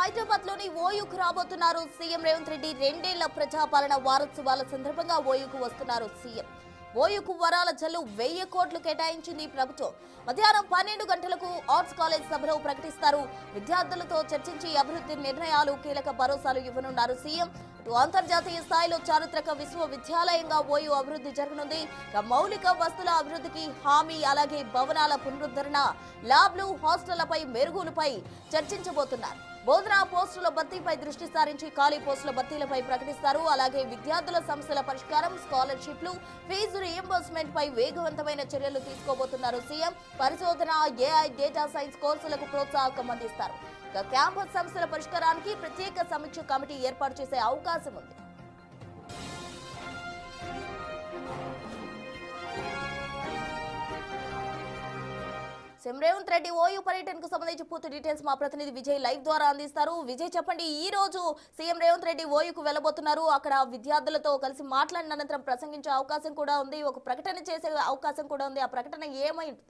హైదరాబాద్ లోని ఓయూకు రాబోతున్నారు సీఎం రేవంత్ రెడ్డి. రెండేళ్ల ప్రజాపాలన వారోత్సవాల సందర్భంగా ఓయూకు వస్తున్నారు సీఎం. ఓయూకు వరాల జల్లు 1000 కోట్లు కేటాయించింది ప్రభుత్వం. మధ్యాహ్నం 12 గంటలకు ఆర్ట్స్ కాలేజ్ సభలో ప్రకటిస్తారు. విద్యార్థులతో చర్చించి అభివృద్ధి నిర్ణయాలు, కీలక భరోసాలు ఇవ్వనున్నారు సీఎం. అంతర్జాతీయ స్థాయిలో చారిత్రక విశ్వవిద్యాలయంగా ఓయూ అభివృద్ధి జరగనుంది. మౌలిక వస్తువుల అభివృద్ధికి హామీ, అలాగే భవనాల పునరుద్ధరణ, ల్యాబ్లు, హాస్టళ్లపై మెరుగులపై చర్చించబోతున్నారు. బోధనా పోస్టుల భర్తీపై దృష్టి సారించి ఖాళీ పోస్టుల భర్తీలపై ప్రకటిస్తారు. అలాగే విద్యార్థుల సమస్యల పరిష్కారం, స్కాలర్షిప్లు, ఫీజు రీయింబర్స్మెంట్ పై వేగవంతమైన చర్యలు తీసుకోబోతున్నారు సీఎం. పరిశోధన, ఏఐ, డేటా సైన్స్ కోర్సులకు ప్రోత్సాహకం అందిస్తారు. క్యాంపస్ సమస్యల పరిష్కారానికి ప్రత్యేక సమీక్ష కమిటీ ఏర్పాటు చేసే అవకాశం ఉంది. సీఎం రేవంత్ రెడ్డి ఓయూ పర్యటనకు సంబంధించి పూర్తి డీటెయిల్స్ మా ప్రతినిధి విజయ్ లైవ్ ద్వారా అందిస్తారు. విజయ్, చెప్పండి, ఈ రోజు సీఎం రేవంత్ రెడ్డి ఓయూకు వెళ్లబోతున్నారు. అక్కడ విద్యార్థులతో కలిసి మాట్లాడిన అనంతరం ప్రసంగించే అవకాశం కూడా ఉంది, ఒక ప్రకటన చేసే అవకాశం కూడా ఉంది. ఆ ప్రకటన ఏమైంది?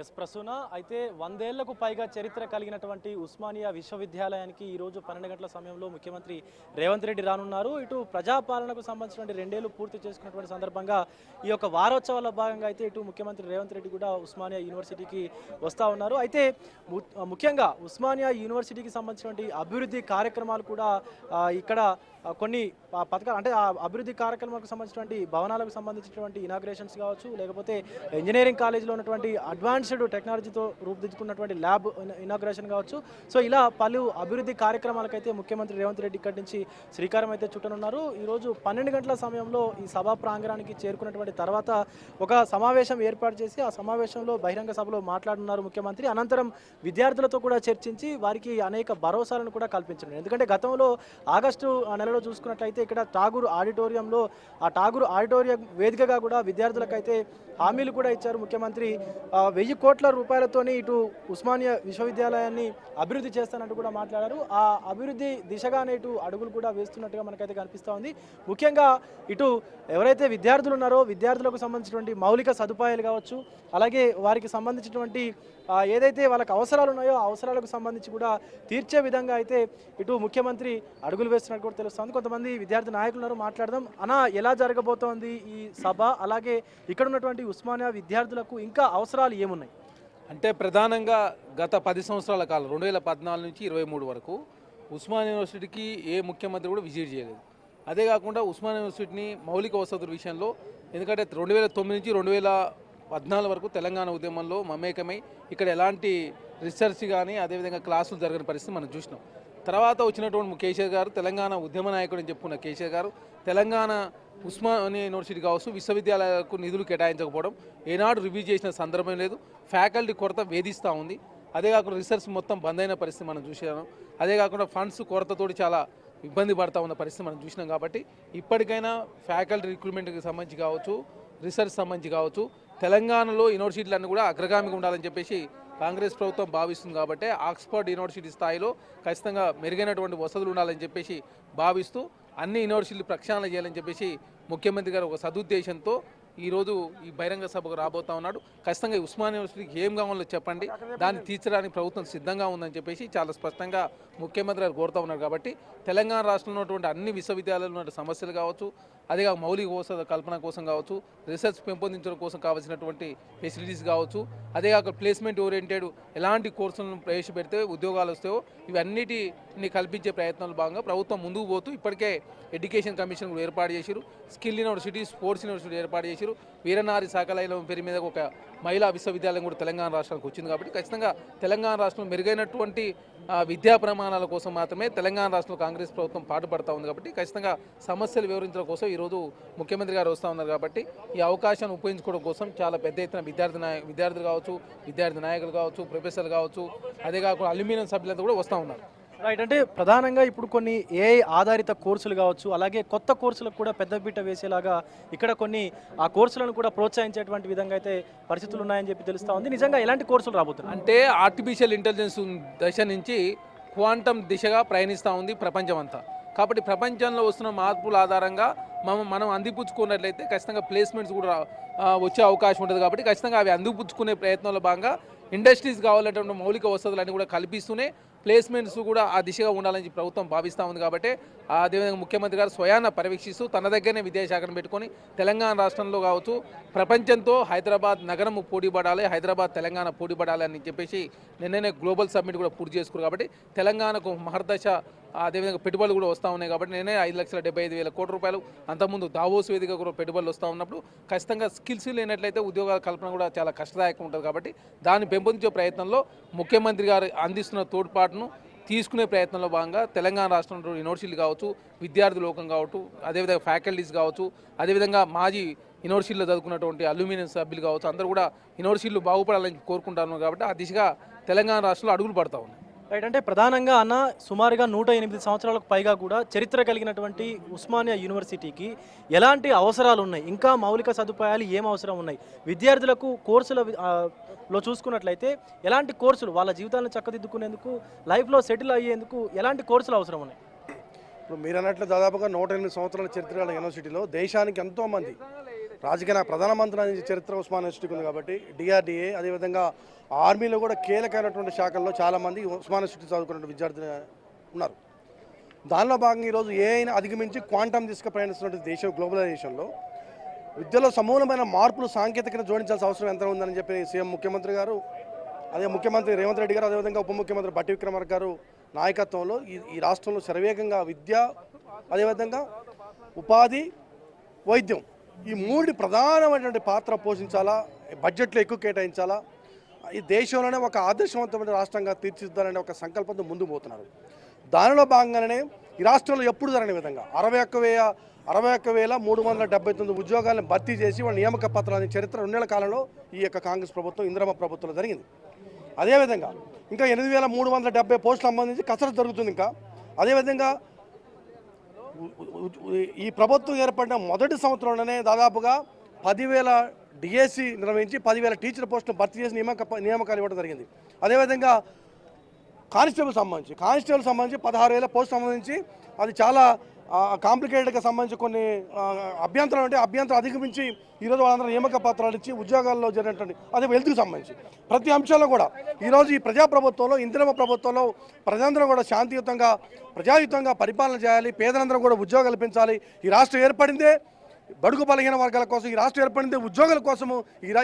ఎస్ ప్రసూన, అయితే 100 ఏళ్లకు పైగా చరిత్ర కలిగినటువంటి ఉస్మానియా విశ్వవిద్యాలయానికి ఈరోజు 12 గంటల సమయంలో ముఖ్యమంత్రి రేవంత్ రెడ్డి రానున్నారు. ఇటు ప్రజాపాలనకు సంబంధించినటువంటి 2 ఏళ్లు పూర్తి చేసుకున్నటువంటి సందర్భంగా ఈ యొక్క వారోత్సవాల భాగంగా అయితే ఇటు ముఖ్యమంత్రి రేవంత్ రెడ్డి కూడా ఉస్మానియా యూనివర్సిటీకి వస్తూ ఉన్నారు. అయితే ముఖ్యంగా ఉస్మానియా యూనివర్సిటీకి సంబంధించినటువంటి అభివృద్ధి కార్యక్రమాలు కూడా ఇక్కడ కొన్ని పథకాలు, అంటే ఆ అభివృద్ధి కార్యక్రమాలకు సంబంధించినటువంటి భవనాలకు సంబంధించినటువంటి ఇనాగ్రేషన్స్ కావచ్చు, లేకపోతే ఇంజనీరింగ్ కాలేజీలో ఉన్నటువంటి అడ్వాన్స్డ్ టెక్నాలజీతో రూపుదిద్దుకున్నటువంటి ల్యాబ్ ఇనాగ్రేషన్ కావచ్చు. సో ఇలా పలు అభివృద్ధి కార్యక్రమాలకైతే ముఖ్యమంత్రి రేవంత్ రెడ్డి ఇక్కడి నుంచి శ్రీకారం అయితే చుట్టనున్నారు. ఈరోజు 12 గంటల సమయంలో ఈ సభా ప్రాంగణానికి చేరుకున్నటువంటి తర్వాత ఒక సమావేశం ఏర్పాటు చేసి ఆ సమావేశంలో బహిరంగ సభలో మాట్లాడుతున్నారు ముఖ్యమంత్రి. అనంతరం విద్యార్థులతో కూడా చర్చించి వారికి అనేక భరోసాలను కూడా కల్పించారు. ఎందుకంటే గతంలో ఆగస్టు నెలలో చూసుకున్నట్లయితే ఇక్కడ ఠాగూర్ ఆడిటోరియంలో, ఆ ఠాగూర్ ఆడిటోరియం వేదికగా కూడా విద్యార్థులకైతే హామీలు కూడా ఇచ్చారు ముఖ్యమంత్రి. 1000 కోట్ల రూపాయలతోని ఇటు ఉస్మానియా విశ్వవిద్యాలయాన్ని అభివృద్ధి చేస్తానంటూ కూడా మాట్లాడారు. ఆ అభివృద్ధి దిశగానే ఇటు అడుగులు కూడా వేస్తున్నట్టుగా మనకైతే కనిపిస్తూ ఉంది. ముఖ్యంగా ఇటు ఎవరైతే విద్యార్థులు ఉన్నారో విద్యార్థులకు సంబంధించినటువంటి మౌలిక సదుపాయాలు కావచ్చు, అలాగే వారికి సంబంధించినటువంటి ఏదైతే వాళ్ళకి అవసరాలు ఉన్నాయో ఆ అవసరాలకు సంబంధించి కూడా తీర్చే విధంగా అయితే ఇటు ముఖ్యమంత్రి అడుగులు వేస్తున్నట్టు కూడా తెలుస్తుంది. కొంతమంది విద్యార్థి నాయకులు ఉన్నారు, మాట్లాడదాం. అన్న, ఎలా జరగబోతోంది ఈ సభ? అలాగే ఇక్కడ ఉన్నటువంటి ఉస్మానియా విద్యార్థులకు ఇంకా అవసరాలు ఏమున్నాయి? అంటే ప్రధానంగా గత 10 సంవత్సరాల కాలం 2014 నుంచి 23 వరకు ఉస్మానియా యూనివర్సిటీకి ఏ ముఖ్యమంత్రి కూడా విజిట్ చేయలేదు. అదే కాకుండా ఉస్మానియా యూనివర్సిటీని మౌలిక వసతుల విషయంలో, ఎందుకంటే 2009 నుంచి 2014 వరకు తెలంగాణ ఉద్యమంలో మమేకమై ఇక్కడ ఎలాంటి రీసెర్చ్ కానీ అదేవిధంగా క్లాసులు జరగని పరిస్థితి మనం చూసినాం. తర్వాత వచ్చినటువంటి కేసీఆర్ గారు, తెలంగాణ ఉద్యమ నాయకుడు అని చెప్పుకున్న కేసీఆర్ గారు, తెలంగాణ ఉస్మానియా యూనివర్సిటీ కావచ్చు విశ్వవిద్యాలయాలకు నిధులు కేటాయించకపోవడం, ఏనాడు రివ్యూ చేసిన సందర్భం లేదు. ఫ్యాకల్టీ కొరత వేధిస్తూ ఉంది. అదే కాకుండా రీసెర్చ్ మొత్తం బంద్ అయిన పరిస్థితి మనం చూసాము. అదే కాకుండా ఫండ్స్ కొరతతోటి చాలా ఇబ్బంది పడుతూ ఉన్న పరిస్థితి మనం చూసినాం. కాబట్టి ఇప్పటికైనా ఫ్యాకల్టీ రిక్రూట్మెంట్కి సంబంధించి కావచ్చు, రీసెర్చ్ సంబంధించి కావచ్చు, తెలంగాణలో యూనివర్సిటీలన్నీ కూడా అగ్రగామిగా ఉండాలని చెప్పేసి కాంగ్రెస్ ప్రభుత్వం భావిస్తుంది. కాబట్టి ఆక్స్ఫర్డ్ యూనివర్సిటీ స్థాయిలో ఖచ్చితంగా మెరుగైనటువంటి వసతులు ఉండాలని చెప్పేసి భావిస్తూ అన్ని యూనివర్సిటీలు ప్రక్షాళన చేయాలని చెప్పేసి ముఖ్యమంత్రి గారు ఒక సదుద్దేశంతో ఈరోజు ఈ బహిరంగ సభకు రాబోతా ఉన్నాడు. ఖచ్చితంగా ఉస్మానియా యూనివర్సిటీకి ఏం కావాలో చెప్పండి, దాన్ని తీర్చడానికి ప్రభుత్వం సిద్ధంగా ఉందని చెప్పేసి చాలా స్పష్టంగా ముఖ్యమంత్రి గారు కోరుతూ ఉన్నారు. కాబట్టి తెలంగాణ రాష్ట్రంలో ఉన్నటువంటి అన్ని విశ్వవిద్యాలయాలు ఉన్న సమస్యలు కావచ్చు, అదే మౌలిక వసతుల కల్పన కోసం కావచ్చు, రీసెర్చ్ పెంపొందించడం కోసం కావాల్సినటువంటి ఫెసిలిటీస్ కావచ్చు, అదే కాక ప్లేస్మెంట్ ఓరియంటెడ్ ఎలాంటి కోర్సులను ప్రవేశపెడితే ఉద్యోగాలు వస్తాయో ఇవన్నిటిని కల్పించే ప్రయత్నాలు భాగంగా ప్రభుత్వం ముందుకు పోతూ ఇప్పటికే ఎడ్యుకేషన్ కమిషన్ కూడా ఏర్పాటు చేశారు. స్కిల్ యూనివర్సిటీ, స్పోర్ట్స్ యూనివర్సిటీ ఏర్పాటు చేశారు. వీరనారి శాఖలైన పేరు మీద ఒక మహిళా విశ్వవిద్యాలయం కూడా తెలంగాణ రాష్ట్రానికి వచ్చింది. కాబట్టి ఖచ్చితంగా తెలంగాణ రాష్ట్రంలో మెరుగైనటువంటి విద్యా ప్రమాణాల కోసం మాత్రమే తెలంగాణ రాష్ట్రంలో కాంగ్రెస్ ప్రభుత్వం పాటుపడతా ఉంది. కాబట్టి ఖచ్చితంగా సమస్యలు వివరించడం కోసం ఈరోజు ముఖ్యమంత్రి గారు వస్తూ ఉన్నారు. కాబట్టి ఈ అవకాశాన్ని ఉపయోగించుకోవడం కోసం చాలా పెద్ద ఎత్తున విద్యార్థులు కావచ్చు, విద్యార్థి నాయకులు కావచ్చు, ప్రొఫెసర్లు కావచ్చు, అదే కాకుండా అల్యూమినియం సభ్యులంతా కూడా వస్తూ ఉన్నారు. రైట్, అంటే ప్రధానంగా ఇప్పుడు కొన్ని ఏఐ ఆధారిత కోర్సులు కావచ్చు, అలాగే కొత్త కోర్సులకు కూడా పెద్దపీట వేసేలాగా ఇక్కడ కొన్ని ఆ కోర్సులను కూడా ప్రోత్సహించేటువంటి విధంగా అయితే పరిస్థితులు ఉన్నాయని చెప్పి తెలుస్తూ ఉంది. నిజంగా ఎలాంటి కోర్సులు రాబోతున్నాయి? అంటే ఆర్టిఫిషియల్ ఇంటెలిజెన్స్ దశ నుంచి క్వాంటమ్ దిశగా ప్రయాణిస్తూ ఉంది ప్రపంచం అంతా. కాబట్టి ప్రపంచంలో వస్తున్న మార్పుల ఆధారంగా మనం అందిపుచ్చుకున్నట్లయితే ఖచ్చితంగా ప్లేస్మెంట్స్ కూడా వచ్చే అవకాశం ఉంటుంది. కాబట్టి ఖచ్చితంగా అవి అందిపుచ్చుకునే ప్రయత్నంలో భాగంగా ఇండస్ట్రీస్ కావాలనేటువంటి మౌలిక వసతులన్నీ కూడా కల్పిస్తూనే ప్లేస్మెంట్స్ కూడా ఆ దిశగా ఉండాలని ప్రభుత్వం భావిస్తూ ఉంది. కాబట్టి అదేవిధంగా ముఖ్యమంత్రి గారు స్వయాన పర్యవేక్షిస్తూ తన దగ్గరనే విద్యాశాఖను పెట్టుకొని తెలంగాణ రాష్ట్రంలో కావచ్చు ప్రపంచంతో హైదరాబాద్ నగరం పోటీపడాలి, హైదరాబాద్ తెలంగాణ పోటీపడాలి అని చెప్పేసి నిన్ననే గ్లోబల్ సబ్మిట్ కూడా పూర్తి చేసుకున్నారు. కాబట్టి తెలంగాణకు మహర్దశ అదేవిధంగా పెట్టుబడులు కూడా వస్తూ ఉన్నాయి. కాబట్టి నేనే 5,75,000 కోట్ల రూపాయలు అంతకుముందు దావోస్ వేదిక కూడా పెట్టుబడులు వస్తూ ఉన్నప్పుడు ఖచ్చితంగా స్కిల్స్ లేనట్లయితే ఉద్యోగాల కల్పన కూడా చాలా కష్టదాయకంగా ఉంటుంది. కాబట్టి దాన్ని పెంపొందించే ప్రయత్నంలో ముఖ్యమంత్రి గారు అందిస్తున్న తోడ్పాటును తీసుకునే ప్రయత్నంలో భాగంగా తెలంగాణ రాష్ట్రంలో యూనివర్సిటీలు కావచ్చు, విద్యార్థి లోకం కావచ్చు, అదేవిధంగా ఫ్యాకల్టీస్ కావచ్చు, అదేవిధంగా మాజీ యూనివర్సిటీలో చదువుకున్నటువంటి అల్యూమినియం సభ్యులు కావచ్చు, అందరూ కూడా యూనివర్సిటీలు బాగుపడాలని కోరుకుంటారు. కాబట్టి ఆ దిశగా తెలంగాణ రాష్ట్రంలో అడుగులు పడతా ఉన్నాయి. రైట్, అంటే ప్రధానంగా అన్న సుమారుగా 108 సంవత్సరాలకు పైగా కూడా చరిత్ర కలిగినటువంటి ఉస్మానియా యూనివర్సిటీకి ఎలాంటి అవసరాలు ఉన్నాయి, ఇంకా మౌలిక సదుపాయాలు ఏం అవసరం ఉన్నాయి, విద్యార్థులకు లో చూసుకున్నట్లయితే ఎలాంటి కోర్సులు వాళ్ళ జీవితాలను చక్కదిద్దుకునేందుకు లైఫ్లో సెటిల్ అయ్యేందుకు ఎలాంటి కోర్సులు అవసరం ఉన్నాయి? ఇప్పుడు మీరు అన్నట్లు దాదాపుగా 108 సంవత్సరాల చరిత్ర గల యూనివర్సిటీలో దేశానికి ఎంతోమంది రాజకీయ ప్రధానమంత్రి అనే చరిత్ర ఉస్మానియా యూనివర్సిటీకి ఉంది. కాబట్టి డిఆర్డిఏ అదేవిధంగా ఆర్మీలో కూడా కీలకమైనటువంటి శాఖల్లో చాలామంది ఉస్మానియా యూనివర్సిటీ చదువుకున్న విద్యార్థులు ఉన్నారు. దానిలో భాగంగా ఈరోజు ఏఐని అధిగమించి క్వాంటమ్ దిశగా ప్రయాణిస్తున్నటువంటి దేశం గ్లోబలైజేషన్లో విద్యలో సమూలమైన మార్పులు సాంకేతికత జోడించాల్సిన అవసరం ఎంత ఉందని చెప్పి సీఎం ముఖ్యమంత్రి గారు, అదే ముఖ్యమంత్రి రేవంత్ రెడ్డి గారు, అదేవిధంగా ఉప ముఖ్యమంత్రి బట్టి విక్రమార్క గారు నాయకత్వంలో ఈ రాష్ట్రంలో శరవేగంగా విద్య, అదేవిధంగా ఉపాధి, వైద్యం ఈ మూడు ప్రధానమైనటువంటి పాత్ర పోషించాలా, బడ్జెట్లో ఎక్కువ కేటాయించాలా, ఈ దేశంలోనే ఒక ఆదర్శవంతమైన రాష్ట్రంగా తీర్చిదిద్దాలనే ఒక సంకల్పంతో ముందుకు పోతున్నారు. దానిలో భాగంగానే ఈ రాష్ట్రంలో ఎప్పుడు జరగని విధంగా 61,379 ఉద్యోగాలను భర్తీ చేసి వాళ్ళ నియామక పత్రాలని చరిత్ర 2 నెలల కాలంలో ఈ యొక్క కాంగ్రెస్ ప్రభుత్వం ఇందిరమ్మ ప్రభుత్వంలో జరిగింది. అదేవిధంగా ఇంకా 8,370 పోస్టులకు సంబంధించి కసరత్తు జరుగుతుంది. ఇంకా అదేవిధంగా ఈ ప్రభుత్వం ఏర్పడిన మొదటి సంవత్సరంలోనే దాదాపుగా 10,000 డిఎస్సి నిర్వహించి 10,000 టీచర్ పోస్టులు భర్తీ చేసి నియామకాలు ఇవ్వడం జరిగింది. అదేవిధంగా కానిస్టేబుల్ సంబంధించి 16,000 పోస్టులు సంబంధించి అది చాలా కాంప్లికేటెడ్గా సంబంధించి కొన్ని అభ్యంతరాలు ఉంటే అభ్యంతరం అధిగమించి ఈరోజు వాళ్ళందరూ నియామక పత్రాలు ఇచ్చి ఉద్యోగాల్లో జరిగినటువంటి అదే వెల్త్కి సంబంధించి ప్రతి అంశాల్లో కూడా ఈరోజు ఈ ప్రజాప్రభుత్వంలో ఇందిరమ్మ ప్రభుత్వంలో ప్రజలందరూ కూడా శాంతియుతంగా ప్రజాయుతంగా పరిపాలన చేయాలి, పేదలందరూ కూడా ఉద్యోగాలు కల్పించాలి. ఈ రాష్ట్రం ఏర్పడిందే బడుగు బలహీన వర్గాల కోసం, ఈ రాష్ట్రం ఏర్పడిందే ఉద్యోగాల కోసము,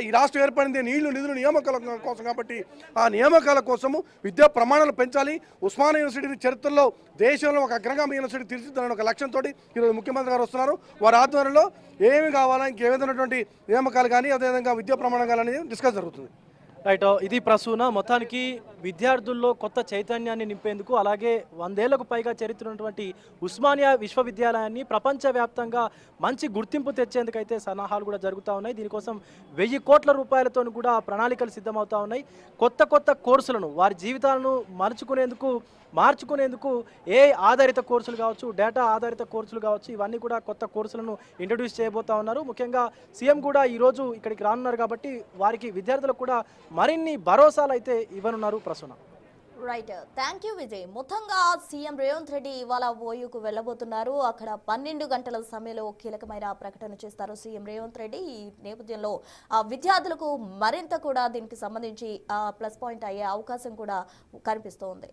ఈ రాష్ట్రం ఏర్పడిందే నీళ్లు నిధులు నియామకాల కోసం. కాబట్టి ఆ నియామకాల కోసము విద్యా ప్రమాణాలు పెంచాలి. ఉస్మానియా యూనివర్సిటీ చరిత్రలో దేశంలో ఒక అగ్రగామి యూనివర్సిటీ తీర్చిదిద్దాలని ఒక లక్ష్యంతో ఈరోజు ముఖ్యమంత్రి గారు వస్తున్నారు. వారి ఆధ్వర్యంలో ఏమి కావాలా, ఇంకే విధమైనటువంటి నియామకాలు కానీ అదేవిధంగా విద్యా ప్రమాణం కానీ డిస్కస్ జరుగుతుంది. రైట్, ఇది ప్రసూన మొత్తానికి విద్యార్థుల్లో కొత్త చైతన్యాన్ని నింపేందుకు, అలాగే 100 ఏళ్లకు పైగా చరిత్ర ఉన్నటువంటి ఉస్మానియా విశ్వవిద్యాలయాన్ని ప్రపంచవ్యాప్తంగా మంచి గుర్తింపు తెచ్చేందుకైతే సన్నాహాలు కూడా జరుగుతూ ఉన్నాయి. దీనికోసం 1,000 కోట్ల రూపాయలతో కూడా ప్రణాళికలు సిద్ధమవుతూ ఉన్నాయి. కొత్త కోర్సులను వారి జీవితాలను మార్చుకునేందుకు ఆధారిత కోర్సులు కావచ్చు, డేటా ఆధారిత కోర్సులు కావచ్చు, ఇవన్నీ కూడా కొత్త కోర్సులను ఇంట్రడ్యూస్ చేయబోతా ఉన్నారు. ముఖ్యంగా సీఎం కూడా ఈరోజు ఇక్కడికి రానున్నారు కాబట్టి వారికి విద్యార్థులకు కూడా మరిన్ని భరోసాలు అయితే ఇవ్వనున్నారు Prasuna. Right, thank you Vijay. మొత్తంగా సీఎం రేవంత్ రెడ్డి ఇవాళ ఓయూకు వెళ్ళబోతున్నారు. అక్కడ 12 గంటల సమయంలో కీలకమైన ప్రకటన చేస్తారు సీఎం రేవంత్ రెడ్డి. ఈ నేపథ్యంలో విద్యార్థులకు మరింత కూడా దీనికి సంబంధించి ప్లస్ పాయింట్ అయ్యే అవకాశం కూడా కనిపిస్తోంది.